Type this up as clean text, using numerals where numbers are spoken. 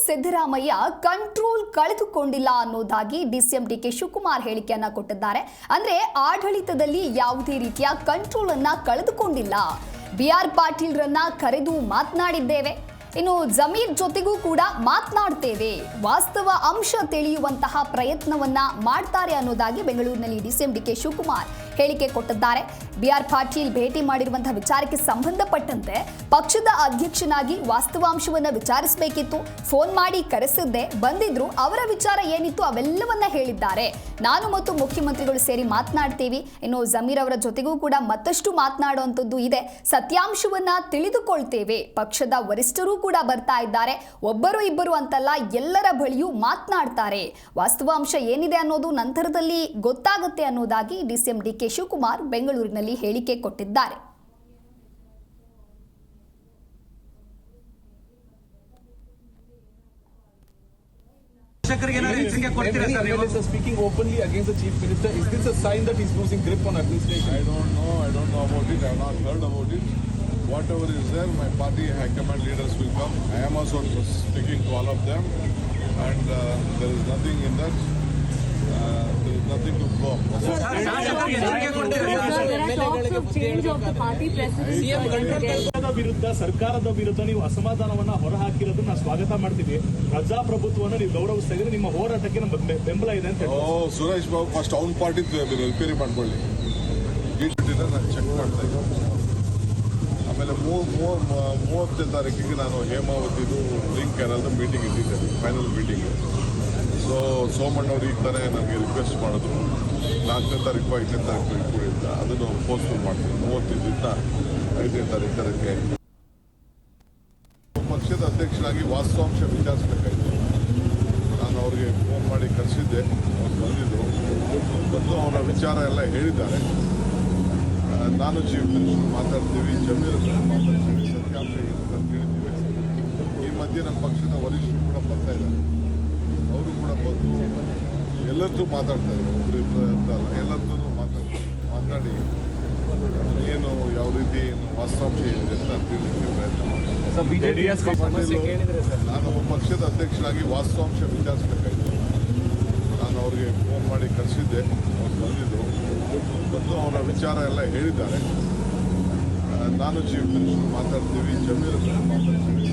Siddaramaiah control ಕಳೆದುಕೊಂಡಿಲ್ಲ ಅನ್ನೋದಾಗಿ DCM DK Shivakumar ಹೇಳಿಕೆಯನ್ನ ಕೊಟ್ಟಿದ್ದಾರೆ. ಅಂದ್ರೆ ಆಡಳಿತದಲ್ಲಿ ಯಾವುದೇ ರೀತಿಯ ಕಂಟ್ರೋಲ್ ಅನ್ನ ಕಳೆದುಕೊಂಡಿಲ್ಲ. ಬಿಆರ್ ಪಾಟೀಲ್ರನ್ನ ಕರೆದು ಮಾತನಾಡಿದ್ದೇವೆ, ಇನ್ನು ಜಮೀರ್ ಜೊತೆಗೂ ಕೂಡ ಮಾತನಾಡ್ತೇವೆ, ವಾಸ್ತವ ಅಂಶ ತಿಳಿಯುವಂತಹ ಪ್ರಯತ್ನವನ್ನ ಮಾಡ್ತಾರೆ ಅನ್ನೋದಾಗಿ ಬೆಂಗಳೂರಿನಲ್ಲಿ ಡಿಸಿಎಂ ಡಿಕೆ ಶಿವಕುಮಾರ್ ಹೇಳಿಕೆ ಕೊಟ್ಟಿದ್ದಾರೆ. ಬಿಆರ್ ಪಾಟೀಲ್ ಭೇಟಿ ಮಾಡಿರುವಂತಹ ವಿಚಾರಕ್ಕೆ ಸಂಬಂಧಪಟ್ಟಂತೆ ಪಕ್ಷದ ಅಧ್ಯಕ್ಷನಾಗಿ ವಾಸ್ತವಾಂಶವನ್ನ ವಿಚಾರಿಸಬೇಕಿತ್ತು. ಫೋನ್ ಮಾಡಿ ಕರೆಸಿದ್ದೆ, ಬಂದಿದ್ರು, ಅವರ ವಿಚಾರ ಏನಿತ್ತು ಅವೆಲ್ಲವನ್ನ ಹೇಳಿದ್ದಾರೆ. ನಾನು ಮತ್ತು ಮುಖ್ಯಮಂತ್ರಿಗಳು ಸೇರಿ ಮಾತನಾಡ್ತೀವಿ, ಇನ್ನು ಜಮೀರ್ ಅವರ ಜೊತೆಗೂ ಕೂಡ ಮತ್ತಷ್ಟು ಮಾತನಾಡುವಂಥದ್ದು ಇದೆ, ಸತ್ಯಾಂಶವನ್ನ ತಿಳಿದುಕೊಳ್ತೇವೆ. ಪಕ್ಷದ ವರಿಷ್ಠರು ಕೂಡ ಬರ್ತಾ ಇದ್ದಾರೆ, ಒಬ್ಬರು ಇಬ್ಬರು ಅಂತಲ್ಲ, ಎಲ್ಲರ ಬಳಿಯೂ ಮಾತನಾಡ್ತಾರೆ. ವಾಸ್ತವಾಂಶ ಏನಿದೆ ಅನ್ನೋದು ನಂತರದಲ್ಲಿ ಗೊತ್ತಾಗುತ್ತೆ ಅನ್ನೋದಾಗಿ ಡಿಸಿಎಂ ಡಿಕೆ ಶಿವಕುಮಾರ್ ಬೆಂಗಳೂರಿನಲ್ಲಿ ಹೇಳಿಕೆ ಕೊಟ್ಟಿದ್ದಾರೆ. Speaking openly against the chief minister, is this a sign that he's losing grip on administration? I don't know about it. I have not heard about it. Whatever is there, my party high command leaders will come. I am also speaking to all of them, and there is nothing in that. There is nothing to go. ವಿರುದ್ಧ ಸರ್ಕಾರದ ವಿರುದ್ಧ ನೀವು ಅಸಮಾಧಾನವನ್ನ ಹೊರಹಾಕಿರೋದನ್ನ ಸ್ವಾಗತ ಮಾಡ್ತೀವಿ. ಪ್ರಜಾಪ್ರಭುತ್ವವನ್ನು ನೀವು ಗೌರವಿಸ್ತಾ ಇದ್ರೆ ನಿಮ್ಮ ಹೋರಾಟಕ್ಕೆ ನಮ್ಮ ಬೆಂಬಲ ಇದೆ ಅಂತ. ಸುರೇಶ್ ಬಾಬು ಫಸ್ಟ್ ಅವ್ನ ಪಾರ್ಟಿ ರಿಪೇರಿ ಮಾಡ್ಕೊಳ್ಳಿ, ನಾನು ಚೆಕ್ ಮಾಡ್ತಾ ಇದ್ದೀನಿ. ಆಮೇಲೆ 30ನೇ ತಾರೀಕಿಗೆ ನಾನು ಹೇಮಾವತಿದು ಲಿಂಕ್ ಕ್ಯಾನಲ್ದು ಮೀಟಿಂಗ್ ಇಟ್ಟಿದ್ದೇನೆ, ಫೈನಲ್ ಮೀಟಿಂಗ್. ಸೊ ಸೋಮಣ್ಣವ್ರು ಈಗ ತಾನೇ ನನಗೆ ರಿಕ್ವೆಸ್ಟ್ ಮಾಡಿದ್ರು, 4ನೇ ತಾರೀಕು 5ನೇ ತಾರೀಕು ಕೂಡ ಇದ್ದ, ಅದನ್ನು ಪೋಸ್ಟ್ಪೋನ್ ಮಾಡ್ತೀನಿ. 30ರಿಂದ 5ನೇ ತಾರೀಕು ಅದಕ್ಕೆ ಪಕ್ಷದ ಅಧ್ಯಕ್ಷರಾಗಿ ವಾಸ್ತವಾಂಶ ವಿಚಾರಿಸಬೇಕಾಯಿತು. ನಾನು ಅವ್ರಿಗೆ ಫೋನ್ ಮಾಡಿ ಕರೆಸಿದ್ದೆ, ಅವ್ರು ಬಂದಿದ್ದರು, ಬಂದು ಅವರ ವಿಚಾರ ಎಲ್ಲ ಹೇಳಿದ್ದಾರೆ. ನಾನು ಚೀಫ್ ಮಿನಿಸ್ಟರ್ ಮಾತಾಡ್ತೀವಿ, ಜಮೀರ್ ಮಾತಾಡ್ತೀವಿ, ಸತ್ಯಾಂಶ ಅಂತ ತಿಳಿತೀವಿ. ಈ ಮಧ್ಯೆ ನಮ್ಮ ಪಕ್ಷದ ವರಿಷ್ಠರು ಕೂಡ ಬರ್ತಾ ಇದ್ದಾರೆ, ಅವರು ಕೂಡ ಬಂದು ಎಲ್ಲರದ್ದು ಮಾತಾಡ್ತಾ ಇದ್ದಾರೆ. ಒಬ್ಬರು ಇಬ್ಬರು ಅಂತ ಅಲ್ಲ, ಎಲ್ಲರದ್ದು ಮಾತಾಡಿ ಏನು ಯಾವ ರೀತಿ ವಾಸ್ತವಾಂಶ ಏನಿದೆ ಅಂತ ತಿಳಿಲಿಕ್ಕೆ ಪ್ರಯತ್ನ ಮಾಡ್ತಾರೆ. ನಾನು ಪಕ್ಷದ ಅಧ್ಯಕ್ಷರಾಗಿ ವಾಸ್ತವಾಂಶ ವಿಚಾರಿಸಬೇಕಾಯಿತು. ನಾನು ಅವ್ರಿಗೆ ಫೋನ್ ಮಾಡಿ ಕರೆಸಿದ್ದೆ, ಅವ್ರು ಬಂದಿದ್ದರು, ಬಂದು ಅವರ ವಿಚಾರ ಎಲ್ಲ ಹೇಳಿದ್ದಾರೆ. ನಾನು ಚೀಫ್ ಮಿನಿಸ್ಟರ್ ಮಾತಾಡ್ತೀವಿ, ಜಮೀರ್ ಮಾತಾಡ್ತೀವಿ,